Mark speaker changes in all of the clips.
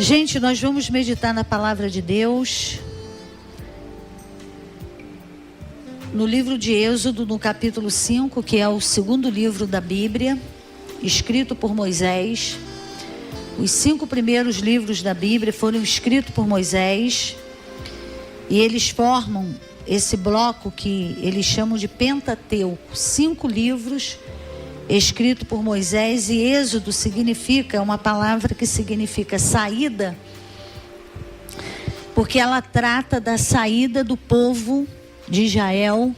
Speaker 1: Gente, nós vamos meditar na palavra de Deus no livro de Êxodo, no capítulo 5, que é o segundo livro da Bíblia, escrito por Moisés. Os 5 primeiros livros da Bíblia foram escritos por Moisés, e eles formam esse bloco que eles chamam de Pentateuco, 5 livros escrito por Moisés. E Êxodo significa, uma palavra que significa saída, porque ela trata da saída do povo de Israel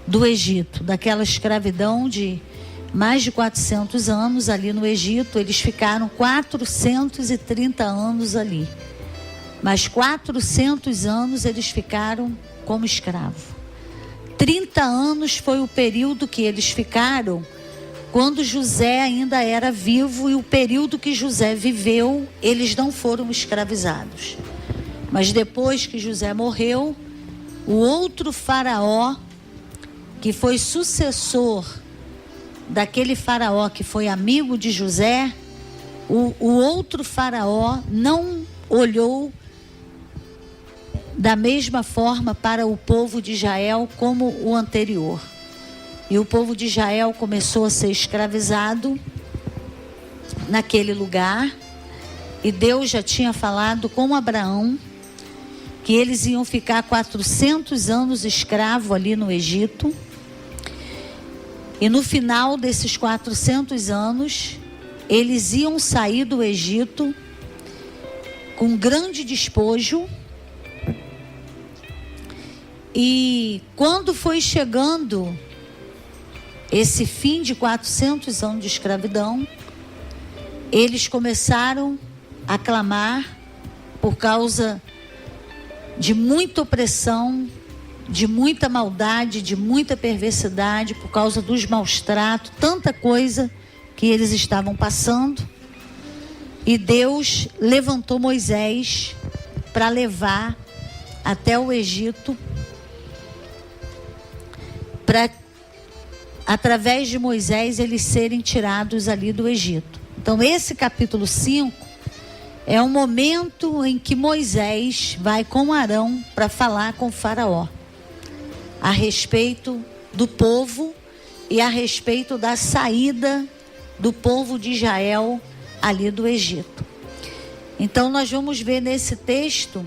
Speaker 1: do Egito, daquela escravidão de mais de 400 anos ali no Egito. Eles ficaram 430 anos ali, mas 400 anos eles ficaram como escravo. 30 anos foi o período que eles ficaram quando José ainda era vivo, e o período que José viveu, eles não foram escravizados. Mas depois que José morreu, o outro faraó, que foi sucessor daquele faraó que foi amigo de José, o outro faraó não olhou da mesma forma para o povo de Israel como o anterior. E o povo de Israel começou a ser escravizado naquele lugar. E Deus já tinha falado com Abraão que eles iam ficar 400 anos escravo ali no Egito. E no final desses 400 anos, eles iam sair do Egito com grande despojo. E quando foi chegando esse fim de 400 anos de escravidão, eles começaram a clamar por causa de muita opressão, de muita maldade, de muita perversidade, por causa dos maus tratos, tanta coisa que eles estavam passando. E Deus levantou Moisés para levar até o Egito, para, através de Moisés, eles serem tirados ali do Egito. Então esse capítulo 5 é um momento em que Moisés vai com Arão para falar com o faraó a respeito do povo e a respeito da saída do povo de Israel ali do Egito. Então nós vamos ver nesse texto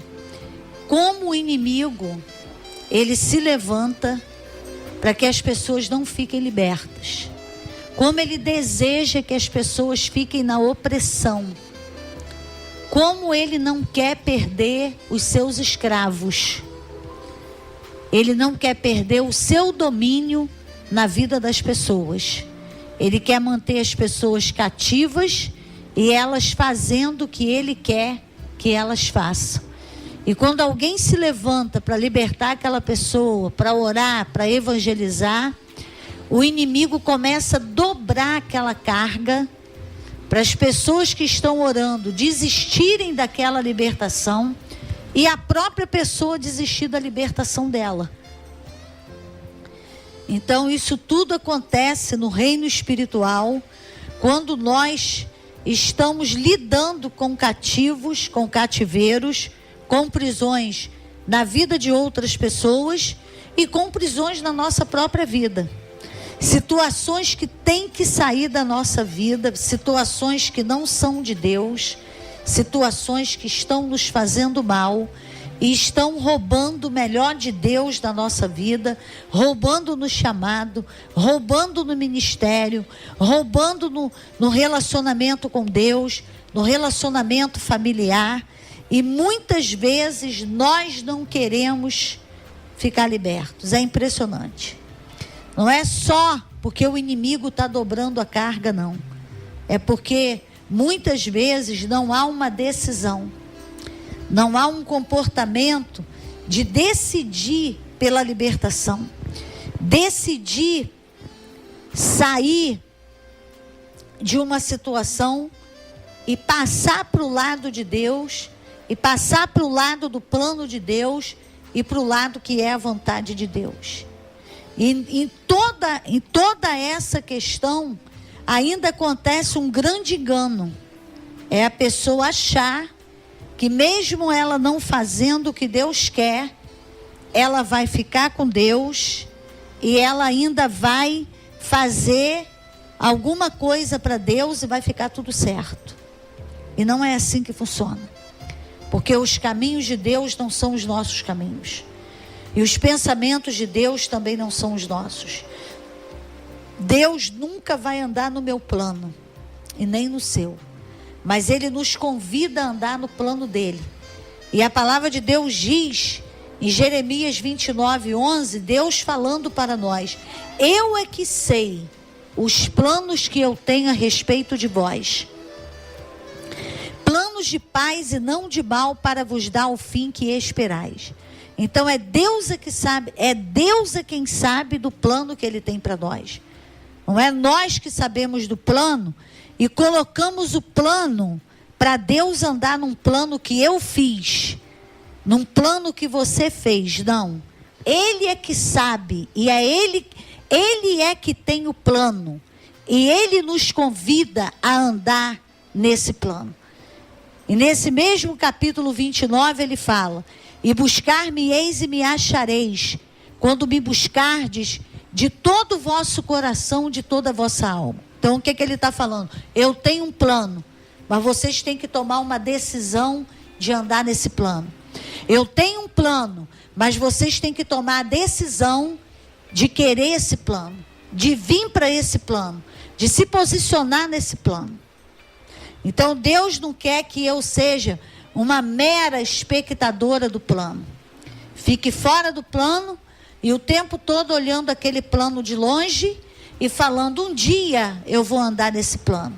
Speaker 1: como o inimigo, ele se levanta para que as pessoas não fiquem libertas, como ele deseja que as pessoas fiquem na opressão, como ele não quer perder os seus escravos, ele não quer perder o seu domínio na vida das pessoas. Ele quer manter as pessoas cativas e elas fazendo o que ele quer que elas façam. E quando alguém se levanta para libertar aquela pessoa, para orar, para evangelizar, o inimigo começa a dobrar aquela carga para as pessoas que estão orando desistirem daquela libertação e a própria pessoa desistir da libertação dela. Então isso tudo acontece no reino espiritual, quando nós estamos lidando com cativos, com cativeiros, com prisões na vida de outras pessoas e com prisões na nossa própria vida. Situações que têm que sair da nossa vida, situações que não são de Deus, situações que estão nos fazendo mal e estão roubando o melhor de Deus da nossa vida, roubando no chamado, roubando no ministério, roubando no relacionamento com Deus, no relacionamento familiar. E muitas vezes nós não queremos ficar libertos. É impressionante. Não é só porque o inimigo está dobrando a carga, não. É porque muitas vezes não há uma decisão, não há um comportamento de decidir pela libertação, decidir sair de uma situação e passar para o lado de Deus, e passar para o lado do plano de Deus e para o lado que é a vontade de Deus. E em toda essa questão ainda acontece um grande engano. É a pessoa achar que mesmo ela não fazendo o que Deus quer, ela vai ficar com Deus e ela ainda vai fazer alguma coisa para Deus e vai ficar tudo certo. E não é assim que funciona. Porque os caminhos de Deus não são os nossos caminhos. E os pensamentos de Deus também não são os nossos. Deus nunca vai andar no meu plano e nem no seu. Mas Ele nos convida a andar no plano dEle. E a palavra de Deus diz, em Jeremias 29:11, Deus falando para nós: eu é que sei os planos que eu tenho a respeito de vós. Planos de paz e não de mal, para vos dar o fim que esperais. Então é Deus que sabe, é Deus quem sabe do plano que Ele tem para nós. Não é nós que sabemos do plano e colocamos o plano para Deus andar num plano que eu fiz, num plano que você fez. Não. Ele é que sabe e é Ele é que tem o plano. E Ele nos convida a andar nesse plano. E nesse mesmo capítulo 29 ele fala: e buscar-me-eis e me achareis, quando me buscardes de todo o vosso coração, de toda a vossa alma. Então o que ele está falando? Eu tenho um plano, mas vocês têm que tomar uma decisão de andar nesse plano. Eu tenho um plano, mas vocês têm que tomar a decisão de querer esse plano, de vir para esse plano, de se posicionar nesse plano. Então Deus não quer que eu seja uma mera espectadora do plano. Fique fora do plano e o tempo todo olhando aquele plano de longe e falando: um dia eu vou andar nesse plano.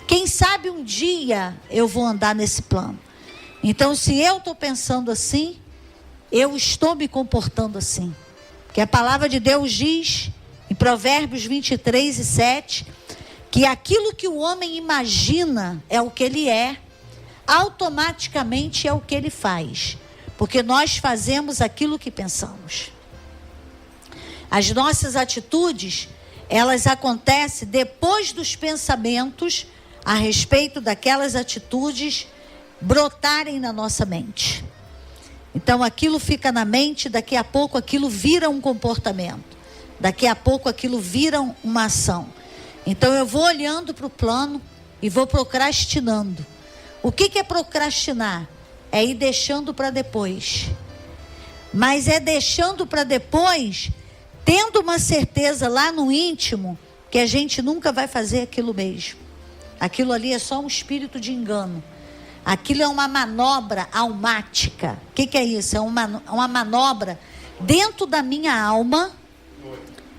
Speaker 1: Quem sabe um dia eu vou andar nesse plano. Então, se eu estou pensando assim, eu estou me comportando assim. Porque a palavra de Deus diz, em Provérbios 23:7, que aquilo que o homem imagina é o que ele é, automaticamente é o que ele faz. Porque nós fazemos aquilo que pensamos. As nossas atitudes, elas acontecem depois dos pensamentos a respeito daquelas atitudes brotarem na nossa mente. Então aquilo fica na mente, daqui a pouco aquilo vira um comportamento. Daqui a pouco aquilo vira uma ação. Então eu vou olhando para o plano e vou procrastinando. O que é procrastinar? É ir deixando para depois. Mas é deixando para depois, tendo uma certeza lá no íntimo que a gente nunca vai fazer aquilo mesmo. Aquilo ali é só um espírito de engano. Aquilo é uma manobra almática. O que é isso? É uma manobra dentro da minha alma,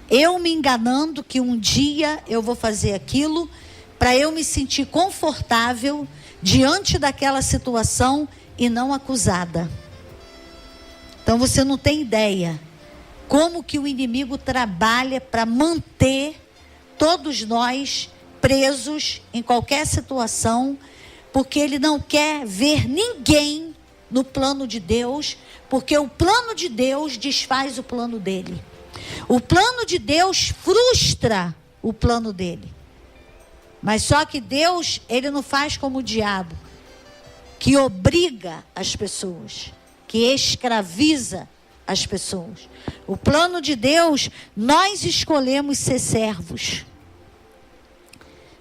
Speaker 1: eu me enganando que um dia eu vou fazer aquilo para eu me sentir confortável diante daquela situação e não acusada. Então você não tem ideia como que o inimigo trabalha para manter todos nós presos em qualquer situação, porque ele não quer ver ninguém no plano de Deus, porque o plano de Deus desfaz o plano dele. O plano de Deus frustra o plano dele. Mas só que Deus, ele não faz como o diabo, que obriga as pessoas, que escraviza as pessoas. O plano de Deus, nós escolhemos ser servos.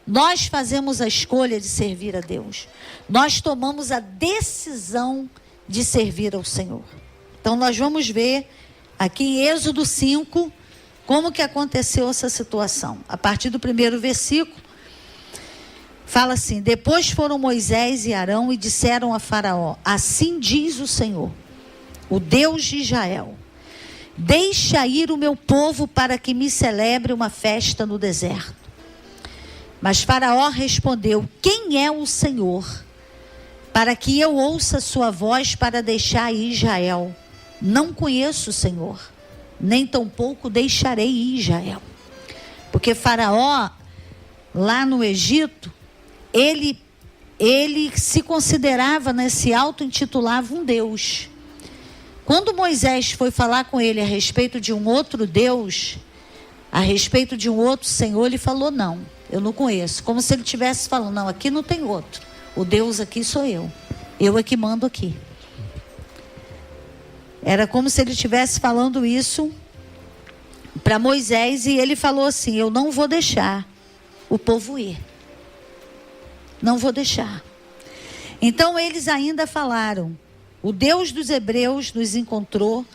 Speaker 1: Nós fazemos a escolha de servir a Deus. Nós tomamos a decisão de servir ao Senhor. Então nós vamos ver aqui em Êxodo 5, como que aconteceu essa situação. A partir do primeiro versículo, fala assim: depois foram Moisés e Arão e disseram a Faraó: assim diz o Senhor, o Deus de Israel: deixa ir o meu povo para que me celebre uma festa no deserto. Mas Faraó respondeu: quem é o Senhor, para que eu ouça sua voz para deixar ir Israel? Não conheço o Senhor, nem tampouco deixarei ir Israel. Porque Faraó, lá no Egito, ele se considerava, né, se auto-intitulava um Deus. Quando Moisés foi falar com ele a respeito de um outro Deus, a respeito de um outro Senhor, ele falou: não, eu não conheço. Como se ele estivesse falando: não, aqui não tem outro. O Deus aqui sou eu. eu é que mando aqui. Era como se ele estivesse falando isso para Moisés, e ele falou assim: eu não vou deixar o povo ir. Não vou deixar. Então eles ainda falaram: o Deus dos hebreus nos encontrou,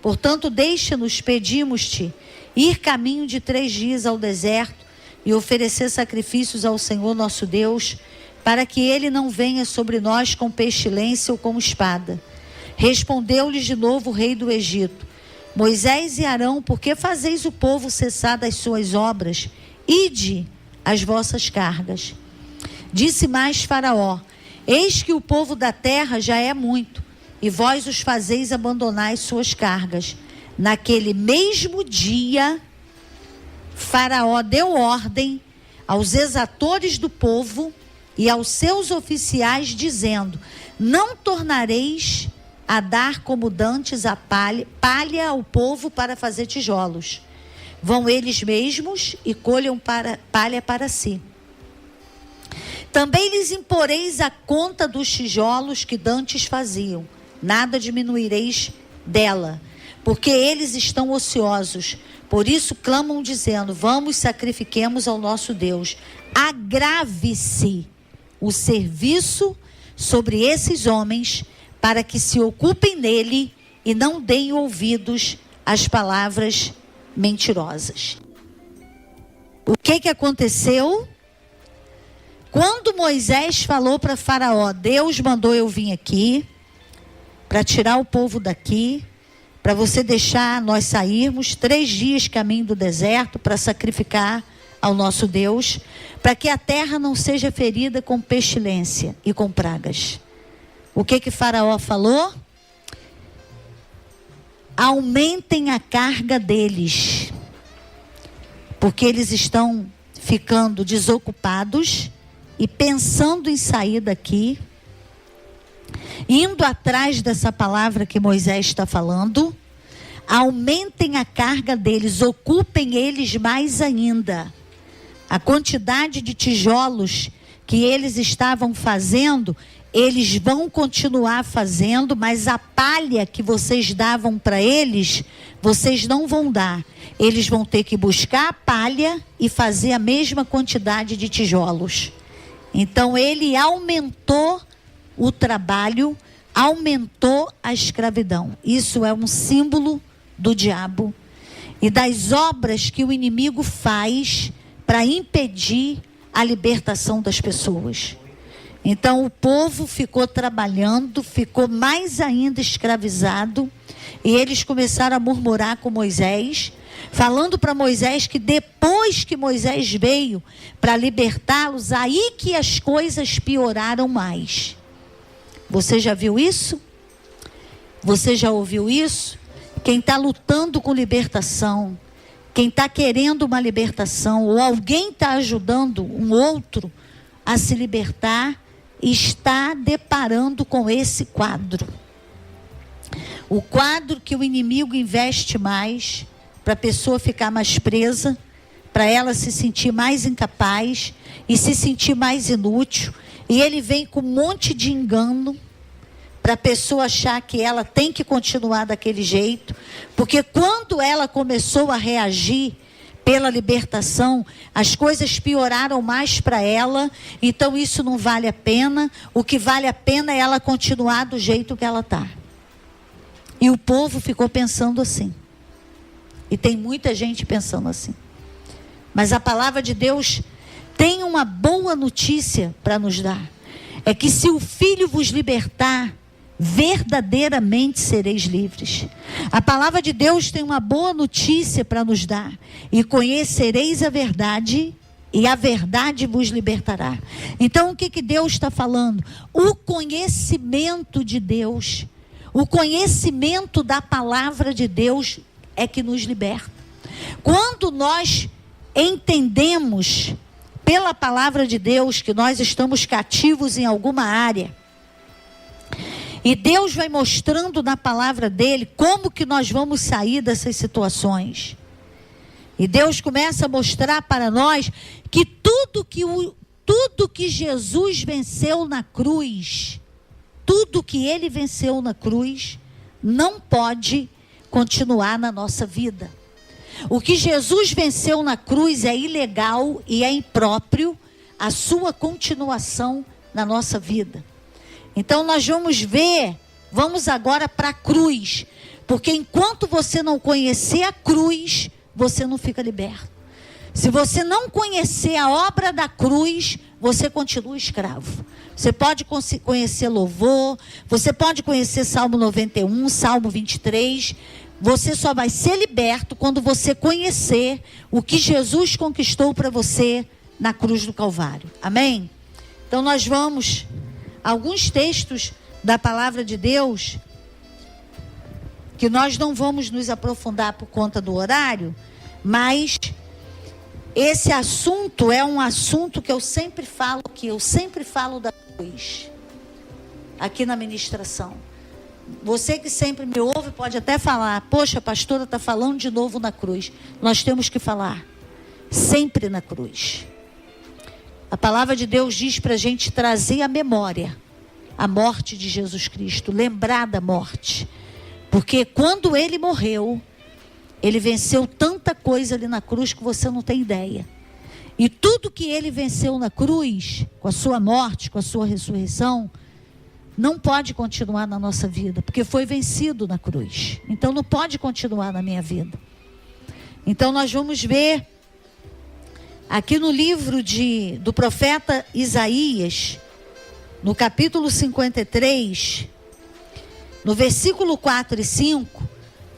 Speaker 1: portanto deixa-nos, pedimos-te, ir caminho de 3 dias ao deserto e oferecer sacrifícios ao Senhor nosso Deus, para que ele não venha sobre nós com pestilência ou com espada. Respondeu-lhes de novo o rei do Egito: Moisés e Arão, por que fazeis o povo cessar das suas obras? Ide as vossas cargas. Disse mais Faraó: eis que o povo da terra já é muito, e vós os fazeis abandonar as suas cargas. Naquele mesmo dia, Faraó deu ordem aos exatores do povo e aos seus oficiais, dizendo: não tornareis a dar como dantes a palha ao povo para fazer tijolos. Vão eles mesmos e colham palha para si. Também lhes imporeis a conta dos tijolos que dantes faziam. Nada diminuireis dela, porque eles estão ociosos. Por isso clamam dizendo: vamos, sacrifiquemos ao nosso Deus. Agrave-se o serviço sobre esses homens, para que se ocupem nele e não deem ouvidos às palavras mentirosas. O que aconteceu? Quando Moisés falou para Faraó: Deus mandou eu vir aqui para tirar o povo daqui, para você deixar nós sairmos 3 dias caminho do deserto para sacrificar ao nosso Deus, para que a terra não seja ferida com pestilência e com pragas. O que Faraó falou? Aumentem a carga deles, porque eles estão ficando desocupados e pensando em sair daqui, indo atrás dessa palavra que Moisés está falando. Aumentem a carga deles, ocupem eles mais ainda. A quantidade de tijolos que eles estavam fazendo, eles vão continuar fazendo, mas a palha que vocês davam para eles, vocês não vão dar. Eles vão ter que buscar a palha e fazer a mesma quantidade de tijolos. Então ele aumentou o trabalho, aumentou a escravidão. Isso é um símbolo do diabo e das obras que o inimigo faz para impedir a libertação das pessoas. Então o povo ficou trabalhando, ficou mais ainda escravizado, e eles começaram a murmurar com Moisés, falando para Moisés que depois que Moisés veio para libertá-los, aí que as coisas pioraram mais. Você já viu isso? Você já ouviu isso? Quem está lutando com libertação, quem está querendo uma libertação, ou alguém está ajudando um outro a se libertar, está deparando com esse quadro. O quadro que o inimigo investe mais, para a pessoa ficar mais presa, para ela se sentir mais incapaz e se sentir mais inútil. E ele vem com um monte de engano, para a pessoa achar que ela tem que continuar daquele jeito. Porque quando ela começou a reagir pela libertação, as coisas pioraram mais para ela. Então isso não vale a pena. O que vale a pena é ela continuar do jeito que ela está. E o povo ficou pensando assim. E tem muita gente pensando assim. Mas a palavra de Deus tem uma boa notícia para nos dar. É que se o Filho vos libertar, verdadeiramente sereis livres. A palavra de Deus tem uma boa notícia para nos dar. E conhecereis a verdade, e a verdade vos libertará. Então o que Deus está falando? O conhecimento de Deus, o conhecimento da palavra de Deus é que nos liberta. Quando nós entendemos pela palavra de Deus que nós estamos cativos em alguma área, e Deus vai mostrando na palavra dele como que nós vamos sair dessas situações. E Deus começa a mostrar para nós que tudo que Jesus venceu na cruz, tudo que ele venceu na cruz não pode continuar na nossa vida. O que Jesus venceu na cruz é ilegal e é impróprio a sua continuação na nossa vida. Então nós vamos agora para a cruz, porque enquanto você não conhecer a cruz, você não fica liberto. Se você não conhecer a obra da cruz, você continua escravo. Você pode conhecer louvor, você pode conhecer Salmo 91, Salmo 23. Você só vai ser liberto quando você conhecer o que Jesus conquistou para você na cruz do Calvário. Amém? Então nós vamos a alguns textos da palavra de Deus, que nós não vamos nos aprofundar por conta do horário, mas esse assunto é um assunto que eu sempre falo da cruz, aqui na ministração. Você que sempre me ouve pode até falar, poxa, a pastora está falando de novo na cruz. Nós temos que falar sempre na cruz. A palavra de Deus diz para a gente trazer à memória a morte de Jesus Cristo, lembrar da morte. Porque quando ele morreu, ele venceu tanta coisa ali na cruz que você não tem ideia. E tudo que ele venceu na cruz, com a sua morte, com a sua ressurreição, não pode continuar na nossa vida, porque foi vencido na cruz. Então não pode continuar na minha vida. Então nós vamos ver aqui no livro do profeta Isaías, no capítulo 53, no versículo 4 e 5,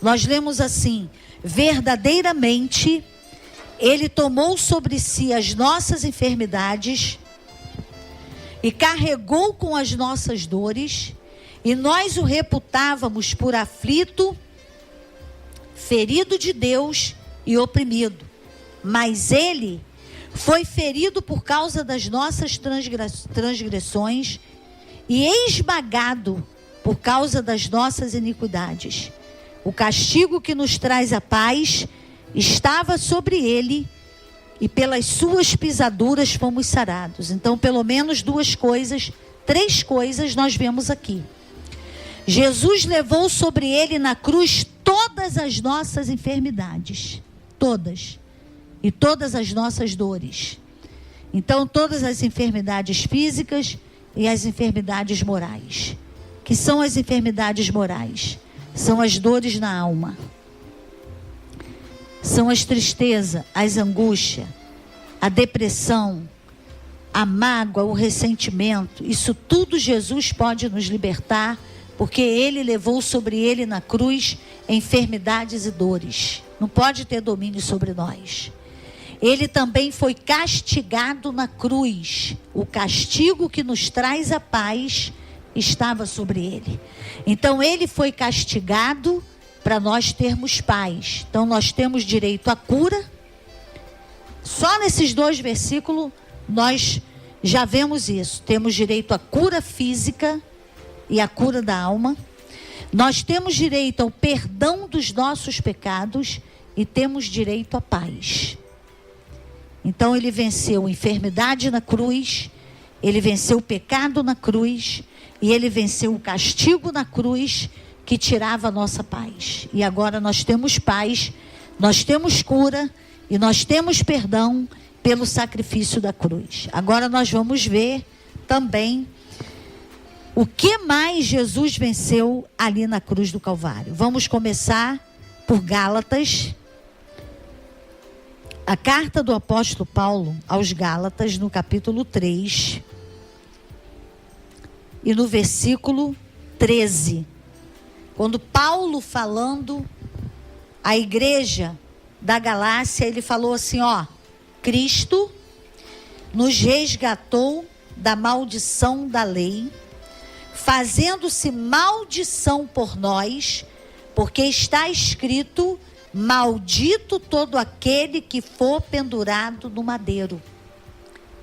Speaker 1: nós lemos assim: verdadeiramente ele tomou sobre si as nossas enfermidades e carregou com as nossas dores, e nós o reputávamos por aflito, ferido de Deus e oprimido. Mas ele foi ferido por causa das nossas transgressões e esmagado por causa das nossas iniquidades. O castigo que nos traz a paz estava sobre ele, e pelas suas pisaduras fomos sarados. Então, pelo menos três coisas nós vemos aqui. Jesus levou sobre ele na cruz todas as nossas enfermidades. Todas. E todas as nossas dores. Então, todas as enfermidades físicas e as enfermidades morais. Que são as enfermidades morais? São as dores na alma. São as tristezas, as angústias, a depressão, a mágoa, o ressentimento. Isso tudo Jesus pode nos libertar, porque ele levou sobre ele na cruz enfermidades e dores. Não pode ter domínio sobre nós. Ele também foi castigado na cruz. O castigo que nos traz a paz estava sobre ele. Então ele foi castigado para nós termos paz. Então nós temos direito à cura. Só nesses 2 versículos nós já vemos isso. Temos direito à cura física e à cura da alma. Nós temos direito ao perdão dos nossos pecados e temos direito à paz. Então ele venceu a enfermidade na cruz, ele venceu o pecado na cruz e ele venceu o castigo na cruz, que tirava a nossa paz. E agora nós temos paz, nós temos cura e nós temos perdão pelo sacrifício da cruz. Agora nós vamos ver também o que mais Jesus venceu ali na cruz do Calvário. Vamos começar por Gálatas. A carta do apóstolo Paulo aos Gálatas, no capítulo 3 e no versículo 13. Quando Paulo falando à igreja da Galácia, ele falou assim, Cristo nos resgatou da maldição da lei, fazendo-se maldição por nós, porque está escrito: maldito todo aquele que for pendurado no madeiro.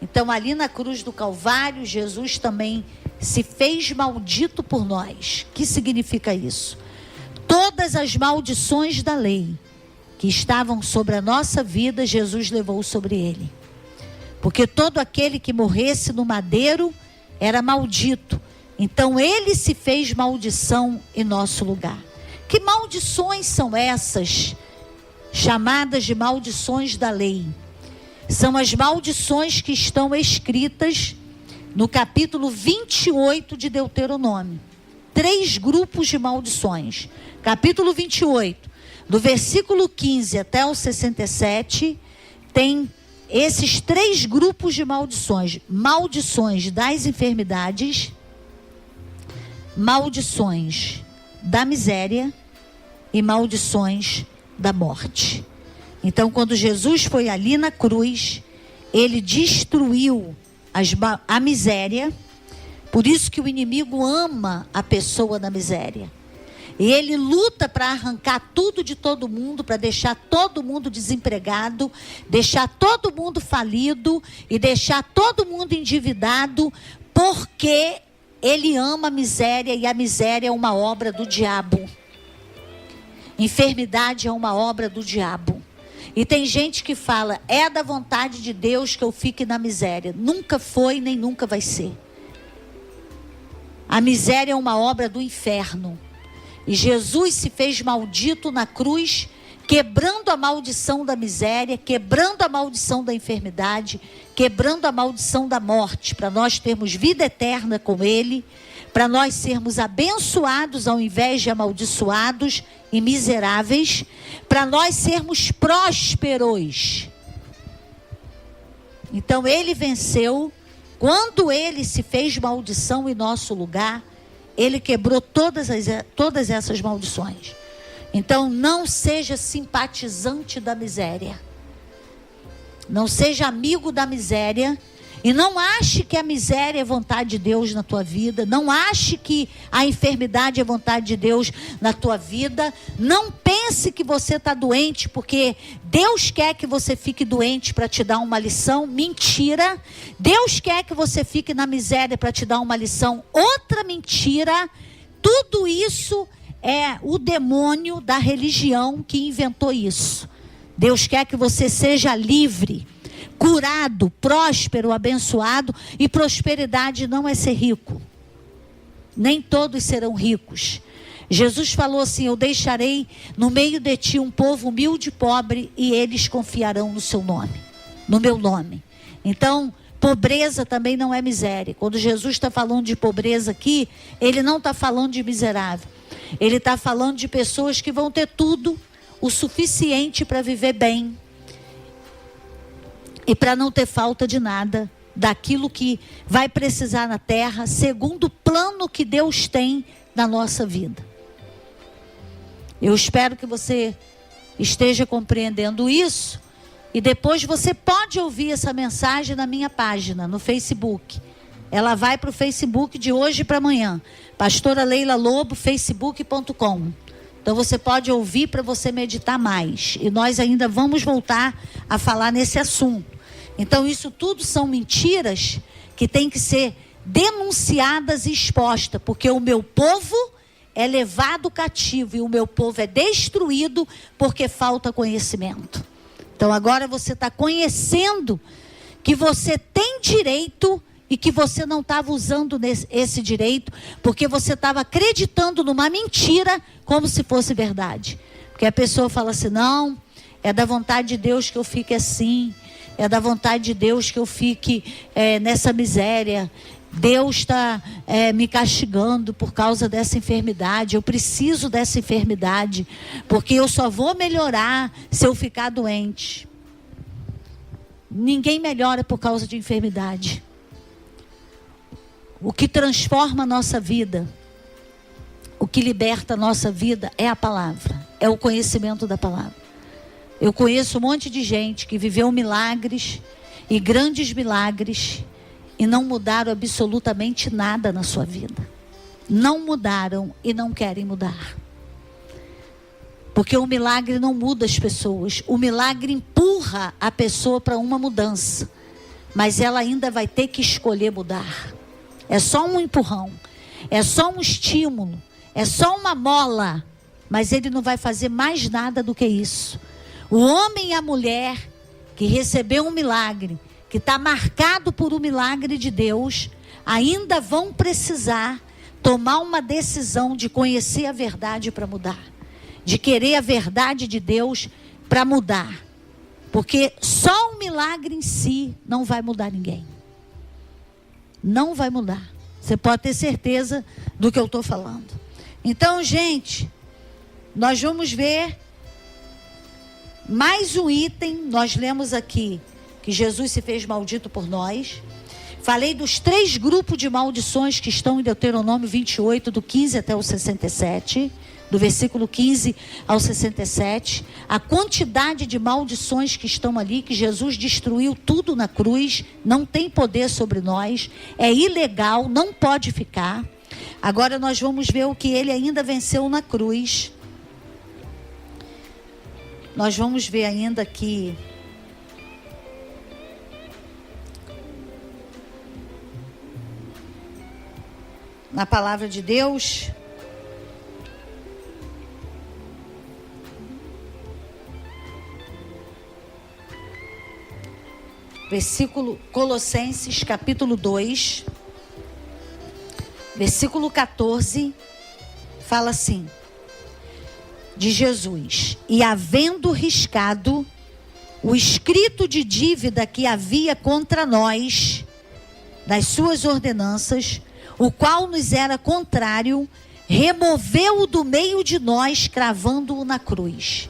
Speaker 1: Então ali na cruz do Calvário, Jesus também se fez maldito por nós. O que significa isso? Todas as maldições da lei que estavam sobre a nossa vida, Jesus levou sobre ele. Porque todo aquele que morresse no madeiro era maldito. Então ele se fez maldição em nosso lugar. Que maldições são essas, chamadas de maldições da lei? São as maldições que estão escritas no capítulo 28 de Deuteronômio. 3 grupos de maldições. Capítulo 28, do versículo 15 até o 67, tem esses 3 grupos de maldições. Maldições das enfermidades, maldições da miséria e maldições da morte. Então, quando Jesus foi ali na cruz, ele destruiu a miséria. Por isso que o inimigo ama a pessoa na miséria. E ele luta para arrancar tudo de todo mundo, para deixar todo mundo desempregado, deixar todo mundo falido e deixar todo mundo endividado, porque ele ama a miséria e a miséria é uma obra do diabo. Enfermidade é uma obra do diabo. E tem gente que fala, é da vontade de Deus que eu fique na miséria. Nunca foi, nem nunca vai ser. A miséria é uma obra do inferno. E Jesus se fez maldito na cruz, quebrando a maldição da miséria, quebrando a maldição da enfermidade, quebrando a maldição da morte, para nós termos vida eterna com Ele, para nós sermos abençoados ao invés de amaldiçoados e miseráveis, para nós sermos prósperos. Então ele venceu. Quando ele se fez maldição em nosso lugar, ele quebrou todas essas maldições. Então não seja simpatizante da miséria. Não seja amigo da miséria. E não ache que a miséria é vontade de Deus na tua vida. Não ache que a enfermidade é vontade de Deus na tua vida. Não pense que você está doente porque Deus quer que você fique doente para te dar uma lição. Mentira. Deus quer que você fique na miséria para te dar uma lição. Outra mentira. Tudo isso é o demônio da religião que inventou isso. Deus quer que você seja livre, curado, próspero, abençoado. E prosperidade não é ser rico. Nem todos serão ricos. Jesus falou assim, eu deixarei no meio de ti um povo humilde e pobre, e eles confiarão no seu nome, no meu nome. Então, pobreza também não é miséria. Quando Jesus está falando de pobreza aqui, ele não está falando de miserável. Ele está falando de pessoas que vão ter tudo, o suficiente para viver bem. E para não ter falta de nada, daquilo que vai precisar na terra, segundo o plano que Deus tem na nossa vida. Eu espero que você esteja compreendendo isso. E depois você pode ouvir essa mensagem na minha página, no Facebook. Ela vai para o Facebook de hoje para amanhã. Pastora Leila Lobo, facebook.com. Então você pode ouvir para você meditar mais. E nós ainda vamos voltar a falar nesse assunto. Então isso tudo são mentiras que têm que ser denunciadas e expostas. Porque o meu povo é levado cativo e o meu povo é destruído porque falta conhecimento. Então agora você está conhecendo que você tem direito e que você não estava usando esse direito, porque você estava acreditando numa mentira como se fosse verdade. Porque a pessoa fala assim, não, é da vontade de Deus que eu fique assim, é da vontade de Deus que eu fique nessa miséria. Deus está me castigando por causa dessa enfermidade. Eu preciso dessa enfermidade, porque eu só vou melhorar se eu ficar doente. Ninguém melhora por causa de enfermidade. O que transforma a nossa vida, o que liberta a nossa vida é a palavra, é o conhecimento da palavra. Eu conheço um monte de gente que viveu milagres e grandes milagres e não mudaram absolutamente nada na sua vida. Não mudaram e não querem mudar. Porque o milagre não muda as pessoas. O milagre empurra a pessoa para uma mudança. Mas ela ainda vai ter que escolher mudar. É só um empurrão. É só um estímulo. É só uma mola. Mas ele não vai fazer mais nada do que isso. O homem e a mulher que recebeu um milagre, que está marcado por um milagre de Deus, ainda vão precisar tomar uma decisão de conhecer a verdade para mudar, de querer a verdade de Deus para mudar, porque só o milagre em si não vai mudar ninguém, não vai mudar. Você pode ter certeza do que eu estou falando. Então, gente, nós vamos ver mais um item. Nós lemos aqui que Jesus se fez maldito por nós. Falei dos 3 grupos de maldições que estão em Deuteronômio 28, do 15 até o 67, do versículo 15 ao 67. A quantidade de maldições que estão ali, que Jesus destruiu tudo na cruz, não tem poder sobre nós, é ilegal, não pode ficar. Agora nós vamos ver o que ele ainda venceu na cruz. Nós vamos ver ainda aqui na palavra de Deus, versículo Colossenses capítulo 2, versículo 14, fala assim, de Jesus: e havendo riscado o escrito de dívida que havia contra nós, das suas ordenanças, o qual nos era contrário, removeu-o do meio de nós, cravando-o na cruz.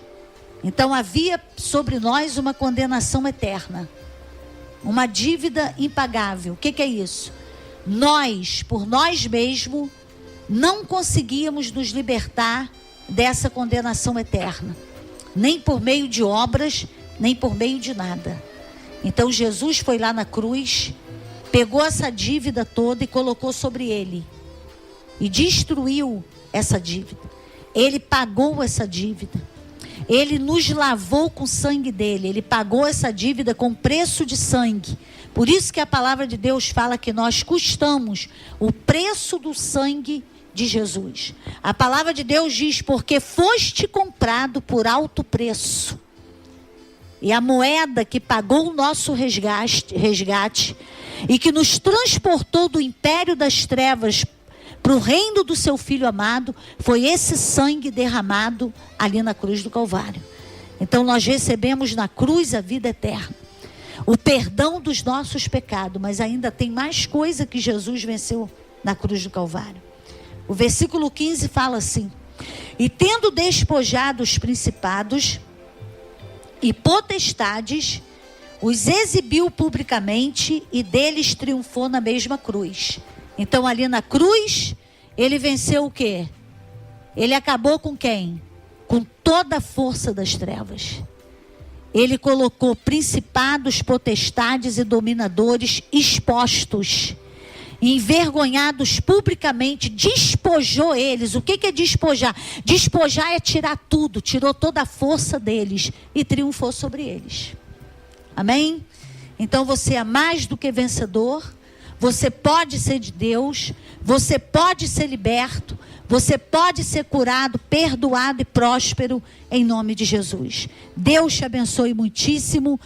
Speaker 1: Então havia sobre nós uma condenação eterna, uma dívida impagável. O que é isso? Nós, por nós mesmos, não conseguíamos nos libertar dessa condenação eterna, nem por meio de obras, nem por meio de nada. Então Jesus foi lá na cruz, pegou essa dívida toda e colocou sobre ele, e destruiu essa dívida. Ele pagou essa dívida, ele nos lavou com o sangue dele, ele pagou essa dívida com preço de sangue. Por isso que a palavra de Deus fala que nós custamos o preço do sangue de Jesus. A palavra de Deus diz: porque foste comprado por alto preço. E a moeda que pagou o nosso resgate e que nos transportou do império das trevas para o reino do seu Filho amado, foi esse sangue derramado ali na cruz do Calvário. Então nós recebemos na cruz a vida eterna, o perdão dos nossos pecados, mas ainda tem mais coisa que Jesus venceu na cruz do Calvário. O versículo 15 fala assim: e tendo despojado os principados e potestades, os exibiu publicamente e deles triunfou na mesma cruz. Então ali na cruz, ele venceu o quê? Ele acabou com quem? Com toda a força das trevas. Ele colocou principados, potestades e dominadores expostos, envergonhados publicamente, despojou eles. O que é despojar? Despojar é tirar tudo, tirou toda a força deles e triunfou sobre eles. Amém? Então você é mais do que vencedor, você pode ser de Deus, você pode ser liberto, você pode ser curado, perdoado e próspero em nome de Jesus. Deus te abençoe muitíssimo.